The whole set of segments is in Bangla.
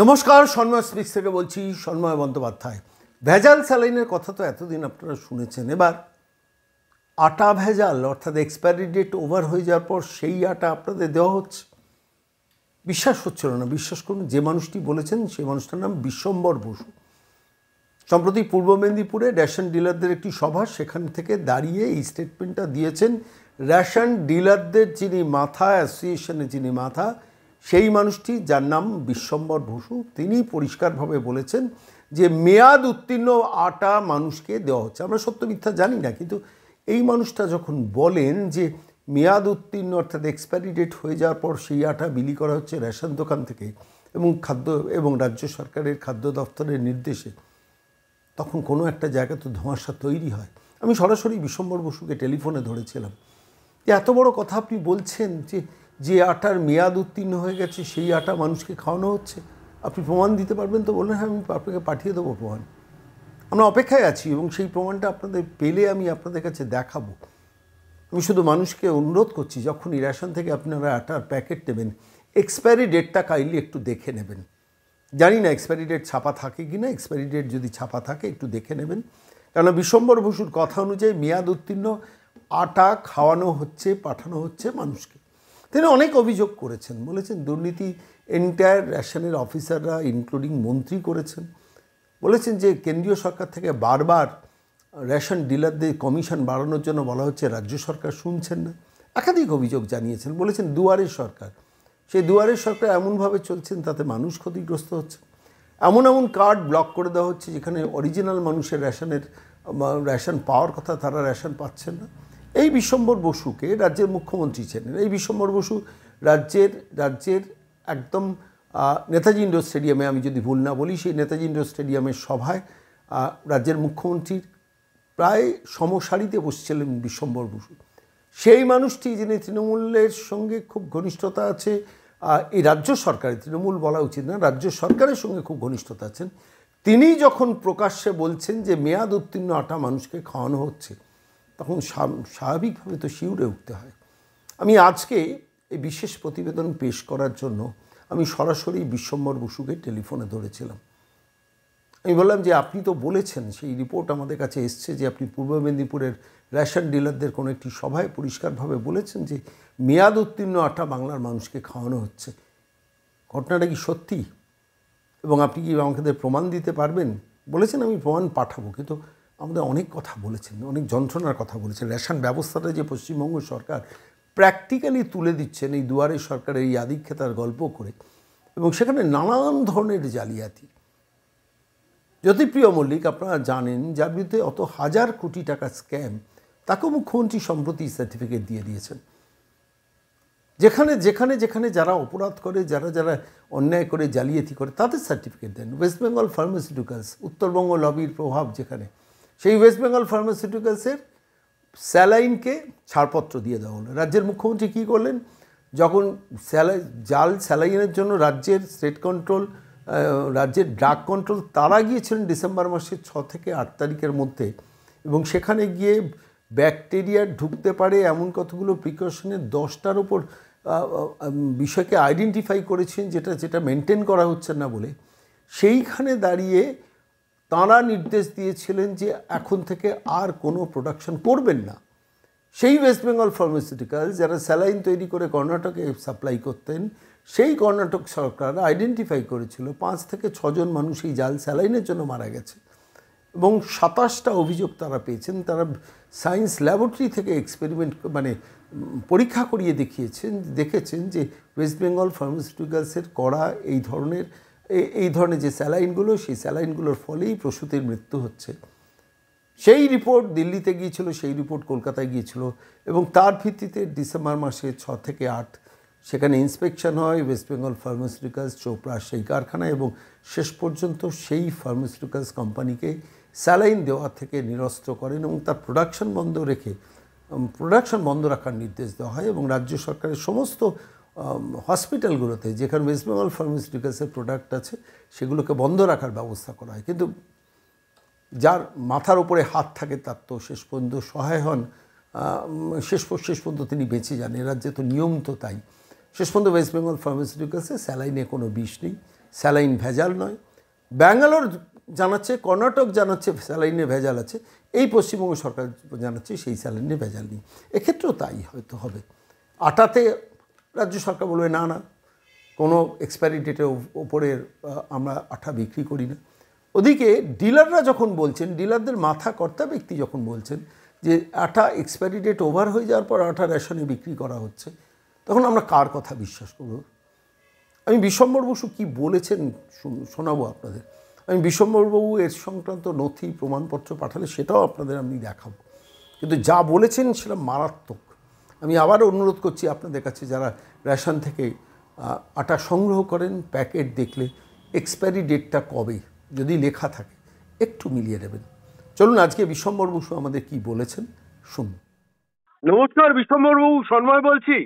নমস্কার, সন্ময় স্পিক্স থেকে বলছি, সন্ময় বন্দ্যোপাধ্যায়। ভেজাল স্যালাইনের কথা তো এতদিন আপনারা শুনেছেন। এবার আটা ভেজাল, অর্থাৎ এক্সপায়ারি ডেট ওভার হয়ে যাওয়ার পর সেই আটা আপনাদের দেওয়া হচ্ছে। বিশ্বাস হচ্ছিল না। বিশ্বাস করুন, যে মানুষটি বলেছেন সেই মানুষটার নাম বিশ্বম্বর বসু। সম্প্রতি পূর্ব মেদিনীপুরে রেশন ডিলারদের একটি সভা, সেখান থেকে দাঁড়িয়ে এই স্টেটমেন্টটা দিয়েছেন রেশন ডিলারদের যিনি মাথা, অ্যাসোসিয়েশনের যিনি মাথা, সেই মানুষটি, যার নাম বিশ্বম্বর বসু। তিনি পরিষ্কারভাবে বলেছেন যে মেয়াদ উত্তীর্ণ আটা মানুষকে দেওয়া হচ্ছে। আমরা সত্য মিথ্যা জানি না, কিন্তু এই মানুষটা যখন বলেন যে মেয়াদ উত্তীর্ণ অর্থাৎ এক্সপায়ারি ডেট হয়ে যাওয়ার পর সেই আটা বিলি করা হচ্ছে রেশন দোকান থেকে এবং রাজ্য সরকারের খাদ্য দপ্তরের নির্দেশে, তখন কোনো একটা জায়গা তো ধোঁয়াশা তৈরি হয়। আমি সরাসরি বিশ্বম্বর বসুকে টেলিফোনে ধরেছিলাম যে এত বড় কথা আপনি বলছেন যে আটার মেয়াদ উত্তীর্ণ হয়ে গেছে সেই আটা মানুষকে খাওয়ানো হচ্ছে, আপনি প্রমাণ দিতে পারবেন? তো বললেন হ্যাঁ, আমি আপনাকে পাঠিয়ে দেবো প্রমাণ। আমরা অপেক্ষায় আছি এবং সেই প্রমাণটা আপনাদের পেলে আমি আপনাদের কাছে দেখাবো। আমি শুধু মানুষকে অনুরোধ করছি, যখনই রেশন থেকে আপনারা আটার প্যাকেট নেবেন, এক্সপায়ারি ডেটটা কাইন্ডলি একটু দেখে নেবেন। জানি না এক্সপায়ারি ডেট ছাপা থাকে কি না, এক্সপায়ারি ডেট যদি ছাপা থাকে একটু দেখে নেবেন। কেননা বিশ্বম্বর বসুর কথা অনুযায়ী মেয়াদ উত্তীর্ণ আটা খাওয়ানো হচ্ছে, পাঠানো হচ্ছে মানুষকে। তিনি অনেক অভিযোগ করেছেন, বলেছেন দুর্নীতি এন্টায়ার রেশনের অফিসাররা ইনক্লুডিং মন্ত্রী করেছেন। বলেছেন যে কেন্দ্রীয় সরকার থেকে বারবার রেশন ডিলারদের কমিশন বাড়ানোর জন্য বলা হচ্ছে, রাজ্য সরকার শুনছেন না। একাধিক অভিযোগ জানিয়েছেন। বলেছেন দুয়ারের সরকার, সেই দুয়ারের সরকার এমনভাবে চলছেন তাতে মানুষ ক্ষতিগ্রস্ত হচ্ছে। এমন কার্ড ব্লক করে দেওয়া হচ্ছে যেখানে অরিজিনাল মানুষের রেশন পাওয়ার কথা, তারা রেশন পাচ্ছেন না। এই বিশ্বম্বর বসুকে রাজ্যের মুখ্যমন্ত্রী ছিলেন। এই বিশ্বম্বর বসু রাজ্যের একদম নেতাজি ইন্ডোর স্টেডিয়ামে, আমি যদি ভুল না বলি, সেই নেতাজি ইন্ডোর স্টেডিয়ামের সভায় রাজ্যের মুখ্যমন্ত্রীর প্রায় সমসারিতে বসছিলেন বিশ্বম্বর বসু। সেই মানুষটি, যিনি তৃণমূলের সঙ্গে খুব ঘনিষ্ঠতা আছে, এই রাজ্য সরকারের, তৃণমূল বলা উচিত না, রাজ্য সরকারের সঙ্গে খুব ঘনিষ্ঠতা আছেন, তিনি যখন প্রকাশ্যে বলছেন যে মেয়াদ উত্তীর্ণ আটা মানুষকে খাওয়ানো হচ্ছে, তখন স্বাভাবিকভাবে তো শিউরে উঠতে হয়। আমি আজকে এই বিশেষ প্রতিবেদন পেশ করার জন্য আমি সরাসরি বিশ্বম্বর বসুকে টেলিফোনে ধরেছিলাম। আমি বললাম যে আপনি তো বলেছেন, সেই রিপোর্ট আমাদের কাছে এসছে, যে আপনি পূর্ব মেদিনীপুরের রেশন ডিলারদের কোনো একটি সভায় পরিষ্কারভাবে বলেছেন যে মেয়াদ উত্তীর্ণ আটা বাংলার মানুষকে খাওয়ানো হচ্ছে। ঘটনাটা কি সত্যি? এবং আপনি কি আমাদের প্রমাণ দিতে পারবেন? বলেছেন আমি প্রমাণ পাঠাবো, কিন্তু আমাদের অনেক কথা বলেছেন, অনেক যন্ত্রণার কথা বলেছেন। রেশন ব্যবস্থাটা যে পশ্চিমবঙ্গ সরকার প্র্যাকটিক্যালি তুলে দিচ্ছেন এই দুয়ারে সরকারের এই আধিক্যতার গল্প করে, এবং সেখানে নানান ধরনের জালিয়াতি। জ্যোতিপ্রিয় মল্লিক, আপনারা জানেন, যার বিরুদ্ধে অত হাজার কোটি টাকা স্ক্যাম, তাকেও মুখ্যমন্ত্রী সম্প্রতি সার্টিফিকেট দিয়ে দিয়েছেন। যেখানে যারা অপরাধ করে, যারা অন্যায় করে, জালিয়াতি করে, তাদের সার্টিফিকেট দেন। ওয়েস্ট বেঙ্গল ফার্মাসিউটিক্যালস, উত্তরবঙ্গ লবির প্রভাব যেখানে, সেই ওয়েস্ট বেঙ্গল ফার্মাসিউটিক্যালসের স্যালাইনকে ছাড়পত্র দিয়ে দেওয়া হলো। রাজ্যের মুখ্যমন্ত্রী কী করলেন? যখন জাল স্যালাইনের জন্য রাজ্যের স্টেট কন্ট্রোল, রাজ্যের ড্রাগ কন্ট্রোল, তারা গিয়েছিলেন ডিসেম্বর মাসের 6 থেকে 8 তারিখের মধ্যে, এবং সেখানে গিয়ে ব্যাকটেরিয়া ঢুকতে পারে এমন কতগুলো প্রিকশনের 10টার ওপর বিষয়কে আইডেন্টিফাই করেছেন, যেটা মেনটেন করা হচ্ছে না বলে। সেইখানে দাঁড়িয়ে তাঁরা নির্দেশ দিয়েছিলেন যে এখন থেকে আর কোনো প্রোডাকশন করবেন না। সেই ওয়েস্ট বেঙ্গল ফার্মাসিউটিক্যালস, যারা স্যালাইন তৈরি করে কর্ণাটকে সাপ্লাই করতেন, সেই কর্ণাটক সরকার আইডেন্টিফাই করেছিল 5 থেকে 6 জন মানুষ এই জাল স্যালাইনের জন্য মারা গেছে, এবং 27টা অভিযোগ তারা পেয়েছেন। তারা সায়েন্স ল্যাবরেটরি থেকে এক্সপেরিমেন্ট পরীক্ষা করিয়ে দেখেছেন যে ওয়েস্ট বেঙ্গল ফার্মাসিউটিক্যালসের করা এই ধরনের যে স্যালাইনগুলো, সেই স্যালাইনগুলোর ফলেই প্রসূতির মৃত্যু হচ্ছে। সেই রিপোর্ট দিল্লিতে গিয়েছিল, সেই রিপোর্ট কলকাতায় গিয়েছিল, এবং তার ভিত্তিতে ডিসেম্বর মাসে 6 থেকে 8 সেখানে ইন্সপেকশন হয় ওয়েস্ট বেঙ্গল ফার্মাসিউটিক্যালস চোপড়া সেই কারখানায়, এবং শেষ পর্যন্ত সেই ফার্মাসিউটিক্যালস কোম্পানিকে স্যালাইন দেওয়া থেকে নিরস্ত করেন, এবং তার প্রোডাকশন বন্ধ রাখার নির্দেশ দেওয়া হয়। এবং রাজ্য সরকারের সমস্ত হসপিটালগুলোতে যেখানে ওয়েস্ট বেঙ্গল ফার্মাসিউটিক্যালসের প্রোডাক্ট আছে, সেগুলোকে বন্ধ রাখার ব্যবস্থা করা হয়। কিন্তু যার মাথার উপরে হাত থাকে তার তো শেষ পর্যন্ত সহায় হন, শেষ পর্যন্ত তিনি বেঁচে যান। এ রাজ্যে তো নিয়ম তো তাই। শেষ পর্যন্ত ওয়েস্ট বেঙ্গল ফার্মাসিউটিক্যালসে স্যালাইনে কোনো বিষ নেই, স্যালাইন ভেজাল নয়। ব্যাঙ্গালোর জানাচ্ছে, কর্ণাটক জানাচ্ছে স্যালাইনে ভেজাল আছে, এই পশ্চিমবঙ্গ সরকার জানাচ্ছে সেই স্যালাইনে ভেজাল নেই। এক্ষেত্রেও তাই হয়তো হবে। আটাতে রাজ্য সরকার বলবে না না, কোনো এক্সপায়ারি ডেটের ওপরের আমরা আটা বিক্রি করি না। ওদিকে ডিলাররা যখন বলছেন, ডিলারদের মাথা কর্তা ব্যক্তি যখন বলছেন যে আটা এক্সপায়ারি ডেট ওভার হয়ে যাওয়ার পর আটা রেশনে বিক্রি করা হচ্ছে, তখন আমরা কার কথা বিশ্বাস করব? আমি বিশ্বম্বর বসু কী বলেছেন শোনাবো আপনাদের। আমি বিশ্বম্বরবাবু এর সংক্রান্ত নথি প্রমাণপত্র পাঠালে সেটাও আপনাদের আমি দেখাবো, কিন্তু যা বলেছেন সেটা মারাত্মক। আমি আবার অনুরোধ করছি আপনাদের কাছে, যারা রেশন থেকে আটা সংগ্রহ করেন, প্যাকেট দেখলে এক্সপায়ারি ডেটটা কবে যদি লেখা থাকে একটু মিলিয়ে নেবেন। চলুন আজকে বিশ্বম্বর বসু আমাদের কি বলেছেন শুনুন। নমস্কার, বিশ্বম্বরবাবু, সন্ময় বলছি।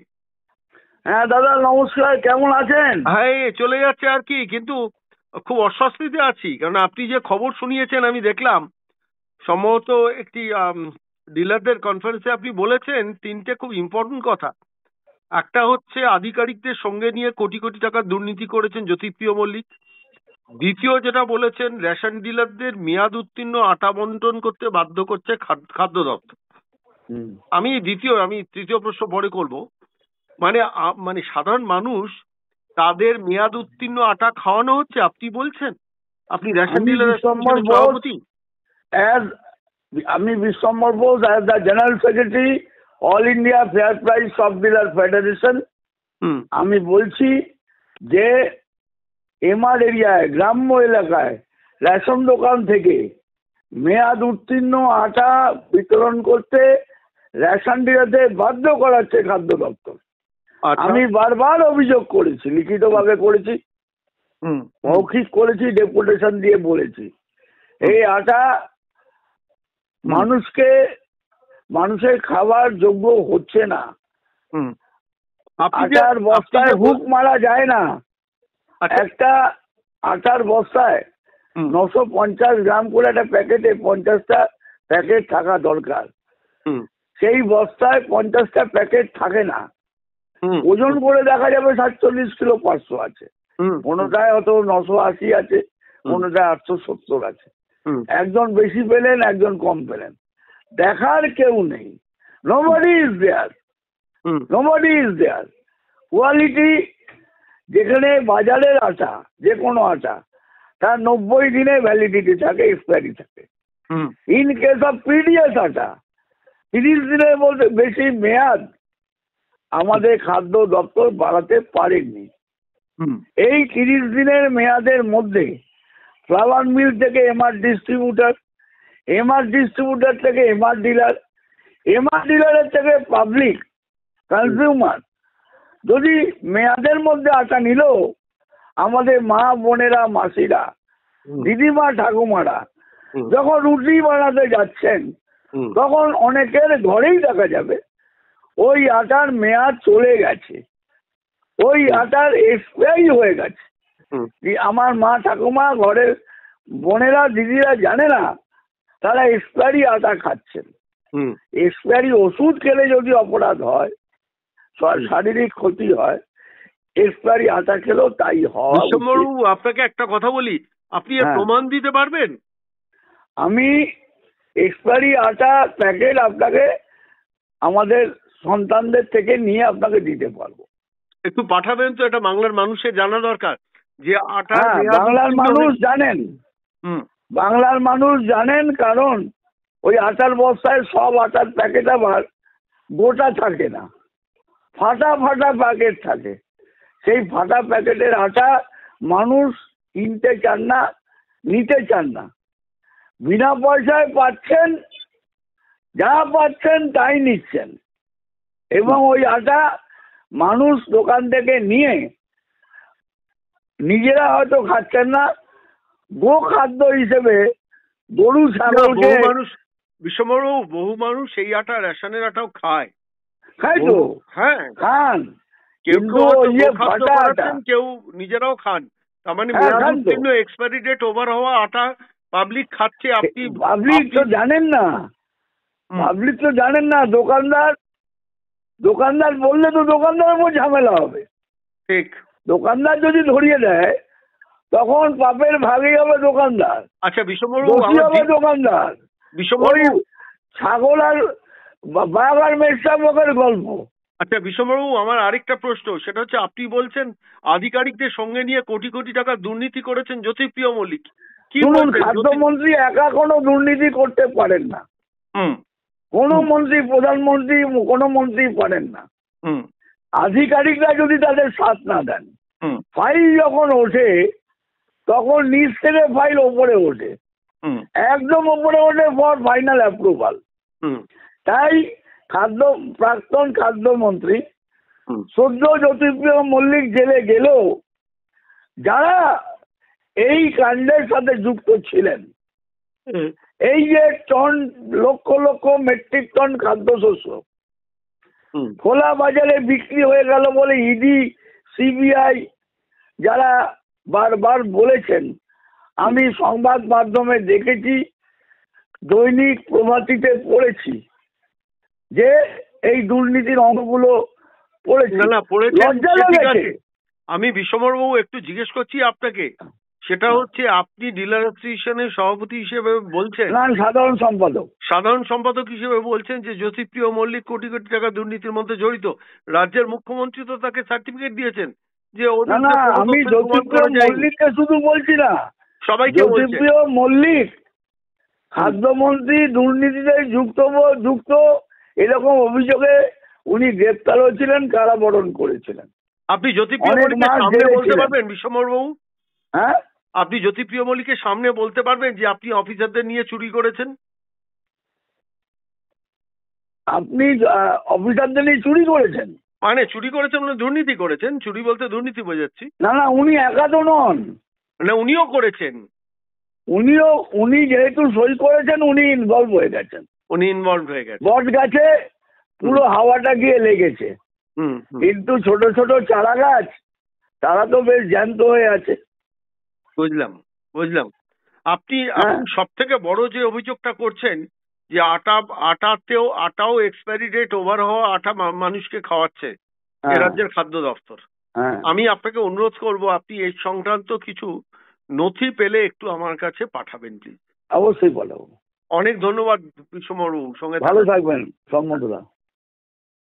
হ্যাঁ দাদা নমস্কার, কেমন আছেন? হ্যাঁ, চলে যাচ্ছে আর কি, কিন্তু খুব অস্বস্তিতে আছি। কারণ আপনি যে খবর শুনিয়েছেন আমি দেখলাম, সম্ভবত একটি ডিলারদের কনফারেন্সে আপনি বলেছেন তিনটে খুব ইম্পর্টেন্ট কথা। একটা হচ্ছে আধিকারিকদের সঙ্গে নিয়ে কোটি কোটি টাকা দুর্নীতি করেছেন জ্যোতিপ্রিয় মল্লিক। দ্বিতীয় যেটা বলেছেন, রেশন ডিলারদের মেয়াদ উত্তীর্ণ আটা বন্টন করতে বাধ্য করছে খাদ্য দপ্তর। আমি তৃতীয় প্রশ্ন পরে করব। মানে সাধারণ মানুষ, তাদের মেয়াদ উত্তীর্ণ আটা খাওয়ানো হচ্ছে আপনি বলছেন? আপনি রেশন ডিলারের সভাপতি। আমি Bishwambhar Bose, as the general secretary all India fair price সব ডিলার ফেডারেশন, আমি বলছি যে এমআর এরিয়ায়, গ্রাম্য এলাকায় রেশন দোকান থেকে মেয়াদ উত্তীর্ণ আটা বিতরণ করতে রেশন ডিলারদের বাধ্য করাচ্ছে খাদ্য দপ্তর। আমি বারবার অভিযোগ করেছি, লিখিতভাবে করেছি, মৌখিক করেছি, ডেপুটেশন দিয়ে বলেছি এই আটা মানুষের খাবার যোগ্য হচ্ছে না। আটার বস্তায় হুক মারা যায় না। একটা আটার বস্তায় 950 গ্রাম করে একটা প্যাকেটে 50টা প্যাকেট থাকা দরকার। সেই বস্তায় 50টা প্যাকেট থাকে না। ওজন করে দেখা যাবে 47 কিলো 500 আছে, কোনোটায় হয়তো 980 আছে, কোনোটায় 870 আছে। একজন বেশি পেলেন, একজন কম পেলেন, দেখার কেউ নেই। Nobody is there. কোয়ালিটি, যেখানে বাজারের আটা, যে কোনো আটা, তার 90 দিনে ভ্যালিডিটি থাকে, এক্সপায়ারি থাকে। ইন কেস অফ পিডিএস আটা 30 দিনের বলতে বেশি মেয়াদ আমাদের খাদ্য দপ্তর বাড়াতে পারেননি। এই 30 দিনের মেয়াদের মধ্যে ফ্লাওয়ার মিল থেকে এমআর ডিস্ট্রিবিউটার, এমআর ডিস্ট্রিবিউটার থেকে এমআর ডিলার, এমআর ডিলারের থেকে পাবলিক কনজিউমার যদি মেয়াদের মধ্যে আটা নিল, আমাদের মা বোনেরা, মাসিরা, দিদিমা, ঠাকুমারা যখন রুটি বানাতে যাচ্ছেন, তখন অনেকের ঘরেই দেখা যাবে ওই আটার মেয়াদ চলে গেছে, ওই আটার এক্সপায়ারি হয়ে গেছে। আমার মা, ঠাকুমা, ঘরের বোনেরা, দিদিরা জানে না, তারা এক্সপায়ারি আটা খাচ্ছেন। এক্সপায়ারি ওষুধ খেলে যদি অপরাধ হয়, শারীরিক ক্ষতি হয়, এক্সপায়ারি আটা খেলেও তাই হয়। আপনাকে একটা কথা বলি, আপনি এর প্রমাণ দিতে পারবেন? আমি এক্সপায়ারি আটা প্যাকেট আপনাকে আমাদের সন্তানদের থেকে নিয়ে আপনাকে দিতে পারবো। একটু পাঠাবেন তো, এটা বাংলার মানুষের জানা দরকার যে আটা। বাংলার মানুষ জানেন, বাংলার মানুষ জানেন, কারণ ওই আটার বস্তায় সব আটার প্যাকেট আবার গোটা থাকে না, ফাটা ফাটা প্যাকেট থাকে। সেই ফাটা প্যাকেটের আটা মানুষ কিনতে চান না, নিতে চান না। বিনা পয়সায় পাচ্ছেন, যা পাচ্ছেন তাই নিচ্ছেন, এবং ওই আটা মানুষ দোকান থেকে নিয়ে নিজেরা হয়তো খাচ্ছেন না, গো খাদ্য হিসেবে গরু, ছাগলকে। বহু মানুষ সেই আটা, রেশনের আটাও খায়। তো হ্যাঁ, খান, কিন্তু কেউ নিজেরাও খান। তার মানে এক্সপায়ারি ডেট ওভার হওয়া আটা পাবলিক খাচ্ছে। আপনি পাবলিক তো জানেন না, দোকানদার বললে তো দোকানদারের উপর ঝামেলা হবে। ঠিক, দোকানদার যদি ধরিয়ে দেয় তখন পাপের ভাগই হবে দোকানদার, আচ্ছা বিশ্বম্বরবাবু, দোষী হবে দোকানদার। ওই ছাগল আর বাঘ আর মেষশাবকের গল্প। আচ্ছা বিশ্বম্বরবাবু, আমার আরেকটা প্রশ্ন, সেটা হচ্ছে আপনি বলছেন আধিকারিকদের সঙ্গে নিয়ে কোটি কোটি টাকা দুর্নীতি করেছেন জ্যোতিপ্রিয় মল্লিক। কি শুনুন, বলছেন? খাদ্যমন্ত্রী একা কোনো দুর্নীতি করতে পারেন না। কোনো মন্ত্রী, প্রধানমন্ত্রী, কোনো মন্ত্রী পারেন না। আধিকারিকরা যদি তাদের সাথ না দেন, ফাইল যখন ওঠে তখন নিচ থেকে ফাইল ওপরে ওঠে, একদম ওপরে ওঠে ফর ফাইনাল অ্যাপ্রুভাল। তাই প্রাক্তন খাদ্যমন্ত্রী সদ্য জ্যোতিপ্রিয় মল্লিক জেলে গেলেও যারা এই কাণ্ডের সাথে যুক্ত ছিলেন, এই যে লক্ষ লক্ষ মেট্রিক টন খাদ্যশস্য খোলা বাজারে বিক্রি হয়ে গেল বলে ইডি, সিবিআই যারা বারবার বলেছেন, আমি সংবাদ মাধ্যমে দেখেছি, দৈনিক প্রভাতীতে পড়েছি যে এই দুর্নীতির অঙ্কগুলো পড়েছি। লজ্জা লেগেছে। আমি বিশ্বম্বরবাবু একটু জিজ্ঞেস করছি আপনাকে, সেটা হচ্ছে আপনি ডিলার অ্যাসোসিয়েশনের সভাপতি হিসেবে বলছেন, না সাধারণ সম্পাদক, সাধারণ সম্পাদক হিসেবে বলছেন যে জ্যোতিপ্রিয় মল্লিক কোটি কোটি টাকা দুর্নীতির মধ্যে জড়িত। রাজ্যের মুখ্যমন্ত্রী তো তাকে সার্টিফিকেট দিয়েছেন যে না, আমি জ্যোতিপ্রিয় মল্লিককে শুধু বলছি না, সবাইকে জ্যোতিপ্রিয় মল্লিক খাদ্যমন্ত্রী দুর্নীতিতে যুক্ত এরকম অভিযোগে উনি গ্রেপ্তার হয়েছিলেন, কারাবরণ করেছিলেন। আপনি জ্যোতিপ্রিয় মল্লিকের সামনে বলতে পারবেন বিশ্বম্বরবাবু? হ্যাঁ, আপনি জ্যোতিপ্রিয় মল্লিকের সামনে বলতে পারবেন যে আপনি অফিসারদের নিয়ে চুরি করেছেন? আপনি অফিসারদের নিয়ে চুরি করেছেন? মানে চুরি করেছেন মানে দুর্নীতি করেছেন? চুরি বলতে দুর্নীতি বোঝাচ্ছি। না না, উনি একা তো নন, মানে উনিও করেছেন। উনি যেহেতু সই করেছেন, উনি ইনভলভ হয়ে গেছেন। উনি ইনভলভ হয়ে গেছেন। বট গাছে পুরো হাওয়াটা গিয়ে লেগেছে, কিন্তু ছোট ছোট চারা গাছ তারা তো বেশ জ্যান্ত হয়ে আছে। বুঝলাম বুঝলাম। আপনি সব থেকে বড় যে অভিযোগটা করছেন যে আটাও এক্সপায়ারি ডেট ওভার হওয়া আটা মানুষকে খাওয়াচ্ছে এ রাজ্যের খাদ্য দপ্তর। আমি আপনাকে অনুরোধ করব, আপনি এই সংক্রান্ত কিছু নথি পেলে একটু আমার কাছে পাঠাবেন প্লিজ। অবশ্যই বলো। অনেক ধন্যবাদ বিশ্বম্বরবাবু, সঙ্গে ভালো থাকবেন সম্মতদা।